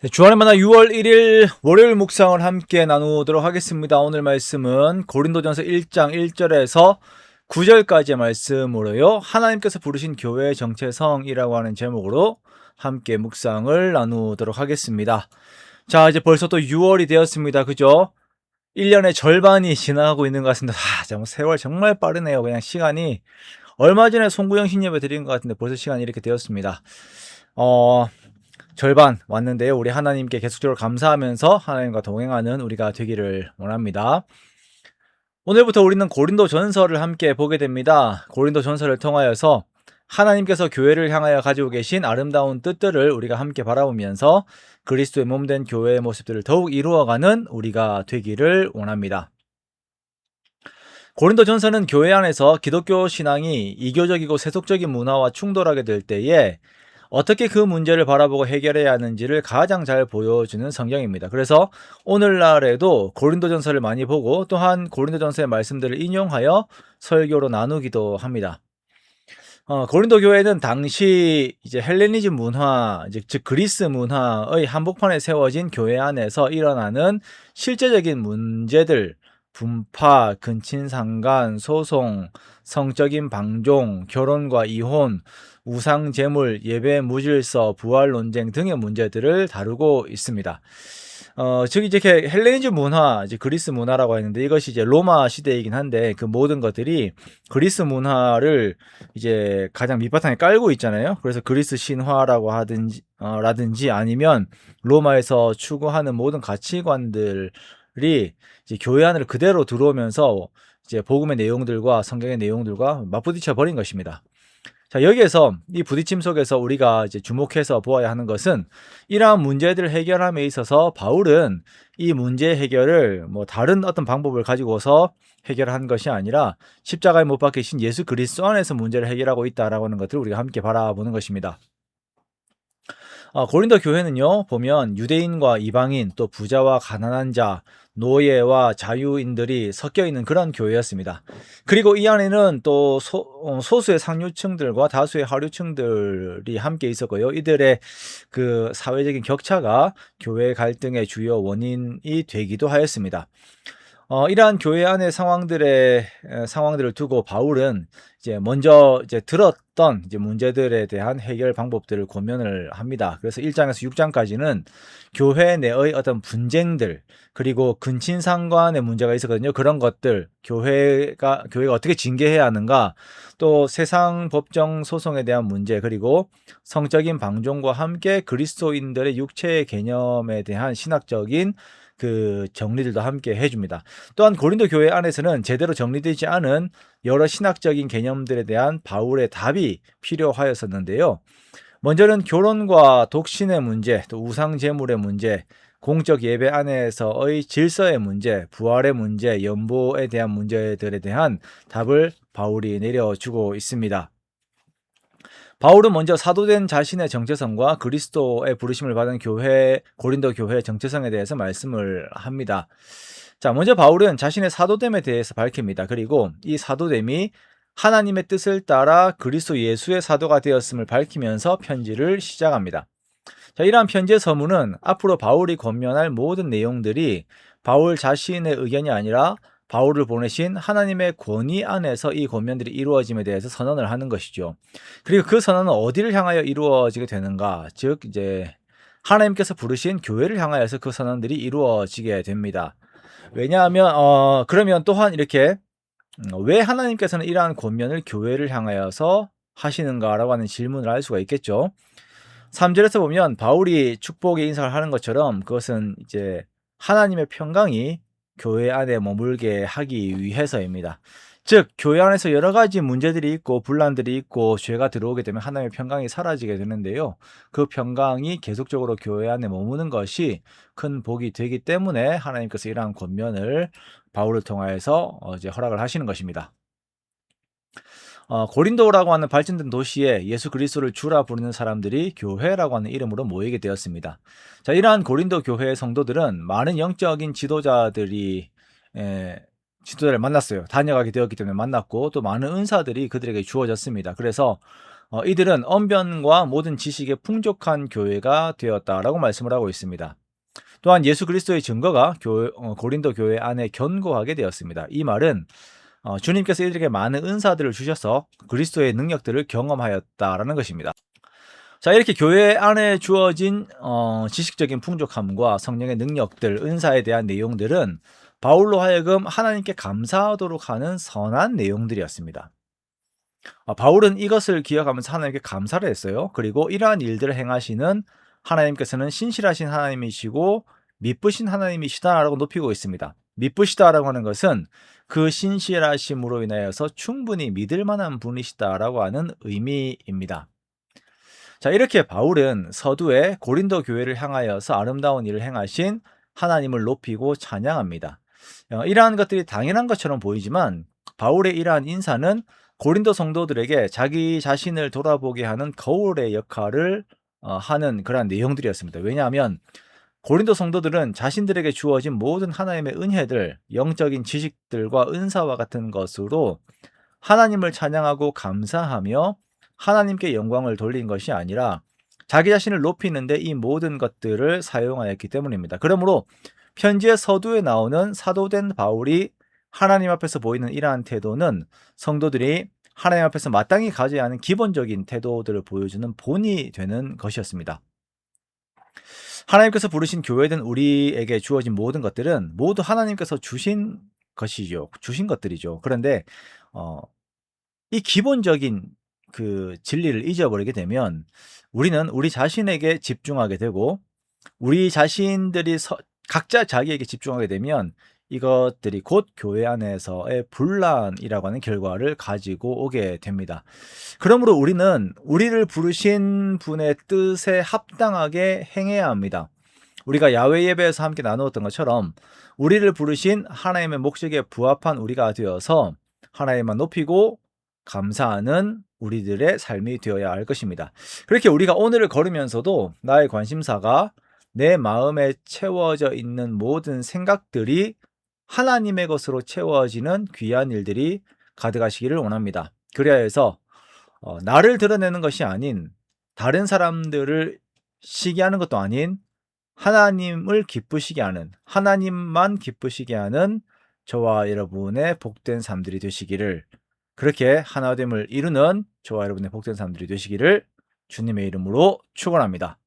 네, 주안의 만나 6월 1일 월요일 묵상을 함께 나누도록 하겠습니다. 오늘 말씀은 고린도전서 1장 1절에서 9절까지의 말씀으로요. 하나님께서 부르신 교회의 정체성이라고 하는 제목으로 함께 묵상을 나누도록 하겠습니다. 자, 이제 벌써 또 6월이 되었습니다. 그죠? 1년의 절반이 지나가고 있는 것 같습니다. 정말 세월 정말 빠르네요. 그냥 시간이 얼마 전에 송구영 신예배 드린 것 같은데 벌써 시간이 이렇게 되었습니다. 절반 왔는데요. 우리 하나님께 계속적으로 감사하면서 하나님과 동행하는 우리가 되기를 원합니다. 오늘부터 우리는 고린도 전서를 함께 보게 됩니다. 고린도 전서를 통하여서 하나님께서 교회를 향하여 가지고 계신 아름다운 뜻들을 우리가 함께 바라보면서 그리스도의 몸된 교회의 모습들을 더욱 이루어가는 우리가 되기를 원합니다. 고린도 전서는 교회 안에서 기독교 신앙이 이교적이고 세속적인 문화와 충돌하게 될 때에 어떻게 그 문제를 바라보고 해결해야 하는지를 가장 잘 보여주는 성경입니다. 그래서 오늘날에도 고린도전서를 많이 보고 또한 고린도전서의 말씀들을 인용하여 설교로 나누기도 합니다. 고린도 교회는 당시 이제 헬레니즘 문화, 즉 그리스 문화의 한복판에 세워진 교회 안에서 일어나는 실제적인 문제들, 분파, 근친상간, 소송, 성적인 방종, 결혼과 이혼, 우상 제물, 예배 무질서, 부활 논쟁 등의 문제들을 다루고 있습니다. 즉 이제 헬레니즘 문화, 이제 그리스 문화라고 했는데 이것이 이제 로마 시대이긴 한데 그 모든 것들이 그리스 문화를 이제 가장 밑바탕에 깔고 있잖아요. 그래서 그리스 신화라고 하든지 라든지 아니면 로마에서 추구하는 모든 가치관들이 이제 교회 안으로 그대로 들어오면서 이제 복음의 내용들과 성경의 내용들과 맞부딪혀 버린 것입니다. 자, 여기에서 이 부딪힘 속에서 우리가 이제 주목해서 보아야 하는 것은 이러한 문제들을 해결함에 있어서 바울은 이 문제 해결을 뭐 다른 어떤 방법을 가지고서 해결한 것이 아니라 십자가에 못 박히신 예수 그리스도 안에서 문제를 해결하고 있다라고 하는 것들을 우리가 함께 바라보는 것입니다. 고린도 교회는요, 보면 유대인과 이방인, 또 부자와 가난한 자, 노예와 자유인들이 섞여 있는 그런 교회였습니다. 그리고 이 안에는 또 소수의 상류층들과 다수의 하류층들이 함께 있었고요. 이들의 그 사회적인 격차가 교회 갈등의 주요 원인이 되기도 하였습니다. 이러한 교회 안의 상황들을 두고 바울은 이제 먼저 이제 들었던 이제 문제들에 대한 해결 방법들을 고면을 합니다. 그래서 1장에서 6장까지는 교회 내의 어떤 분쟁들, 그리고 근친상간의 문제가 있었거든요. 그런 것들, 교회가 어떻게 징계해야 하는가, 또 세상 법정 소송에 대한 문제, 그리고 성적인 방종과 함께 그리스도인들의 육체의 개념에 대한 신학적인 그 정리들도 함께 해줍니다. 또한 고린도 교회 안에서는 제대로 정리되지 않은 여러 신학적인 개념들에 대한 바울의 답이 필요하였었는데요. 먼저는 결혼과 독신의 문제, 또 우상 제물의 문제, 공적 예배 안에서의 질서의 문제, 부활의 문제, 연보에 대한 문제들에 대한 답을 바울이 내려주고 있습니다. 바울은 먼저 사도된 자신의 정체성과 그리스도의 부르심을 받은 고린도 교회의 정체성에 대해서 말씀을 합니다. 자, 먼저 바울은 자신의 사도됨에 대해서 밝힙니다. 그리고 이 사도됨이 하나님의 뜻을 따라 그리스도 예수의 사도가 되었음을 밝히면서 편지를 시작합니다. 자, 이러한 편지의 서문은 앞으로 바울이 권면할 모든 내용들이 바울 자신의 의견이 아니라 바울을 보내신 하나님의 권위 안에서 이 권면들이 이루어짐에 대해서 선언을 하는 것이죠. 그리고 그 선언은 어디를 향하여 이루어지게 되는가? 즉 이제 하나님께서 부르신 교회를 향하여서 그 선언들이 이루어지게 됩니다. 왜냐하면 그러면 또한 이렇게 왜 하나님께서는 이러한 권면을 교회를 향하여서 하시는가라고 하는 질문을 할 수가 있겠죠. 3절에서 보면 바울이 축복의 인사를 하는 것처럼 그것은 이제 하나님의 평강이 교회 안에 머물게 하기 위해서입니다. 즉 교회 안에서 여러 가지 문제들이 있고 분란들이 있고 죄가 들어오게 되면 하나님의 평강이 사라지게 되는데요. 그 평강이 계속적으로 교회 안에 머무는 것이 큰 복이 되기 때문에 하나님께서 이러한 권면을 바울을 통하여서 이제 허락을 하시는 것입니다. 고린도라고 하는 발전된 도시에 예수 그리스도를 주라 부르는 사람들이 교회라고 하는 이름으로 모이게 되었습니다. 자, 이러한 고린도 교회의 성도들은 많은 영적인 지도자들을 만났어요. 다녀가게 되었기 때문에 만났고 또 많은 은사들이 그들에게 주어졌습니다. 그래서 이들은 언변과 모든 지식에 풍족한 교회가 되었다라고 말씀을 하고 있습니다. 또한 예수 그리스도의 증거가 고린도 교회 안에 견고하게 되었습니다. 이 말은 주님께서 이들에게 많은 은사들을 주셔서 그리스도의 능력들을 경험하였다라는 것입니다. 자, 이렇게 교회 안에 주어진 지식적인 풍족함과 성령의 능력들, 은사에 대한 내용들은 바울로 하여금 하나님께 감사하도록 하는 선한 내용들이었습니다. 바울은 이것을 기억하면서 하나님께 감사를 했어요. 그리고 이러한 일들을 행하시는 하나님께서는 신실하신 하나님이시고 미쁘신 하나님이시다라고 높이고 있습니다. 미쁘시다라고 하는 것은 그 신실하심으로 인하여서 충분히 믿을 만한 분이시다라고 하는 의미입니다. 자, 이렇게 바울은 서두에 고린도 교회를 향하여서 아름다운 일을 행하신 하나님을 높이고 찬양합니다. 이러한 것들이 당연한 것처럼 보이지만 바울의 이러한 인사는 고린도 성도들에게 자기 자신을 돌아보게 하는 거울의 역할을 하는 그러한 내용들이었습니다. 왜냐하면 고린도 성도들은 자신들에게 주어진 모든 하나님의 은혜들, 영적인 지식들과 은사와 같은 것으로 하나님을 찬양하고 감사하며 하나님께 영광을 돌린 것이 아니라 자기 자신을 높이는데 이 모든 것들을 사용하였기 때문입니다. 그러므로 편지의 서두에 나오는 사도된 바울이 하나님 앞에서 보이는 이러한 태도는 성도들이 하나님 앞에서 마땅히 가져야 하는 기본적인 태도들을 보여주는 본이 되는 것이었습니다. 하나님께서 부르신 교회든 우리에게 주어진 모든 것들은 모두 하나님께서 주신 것이죠. 주신 것들이죠. 그런데 이 기본적인 그 진리를 잊어버리게 되면 우리는 우리 자신에게 집중하게 되고 우리 자신들이 각자 자기에게 집중하게 되면 이것들이 곧 교회 안에서의 분란이라고 하는 결과를 가지고 오게 됩니다. 그러므로 우리는 우리를 부르신 분의 뜻에 합당하게 행해야 합니다. 우리가 야외 예배에서 함께 나누었던 것처럼 우리를 부르신 하나님의 목적에 부합한 우리가 되어서 하나님만 높이고 감사하는 우리들의 삶이 되어야 할 것입니다. 그렇게 우리가 오늘을 걸으면서도 나의 관심사가 내 마음에 채워져 있는 모든 생각들이 하나님의 것으로 채워지는 귀한 일들이 가득하시기를 원합니다. 그래야 해서 나를 드러내는 것이 아닌 다른 사람들을 시기하는 것도 아닌 하나님을 기쁘시게 하는, 하나님만 기쁘시게 하는 저와 여러분의 복된 삶들이 되시기를, 그렇게 하나됨을 이루는 저와 여러분의 복된 삶들이 되시기를 주님의 이름으로 축원합니다.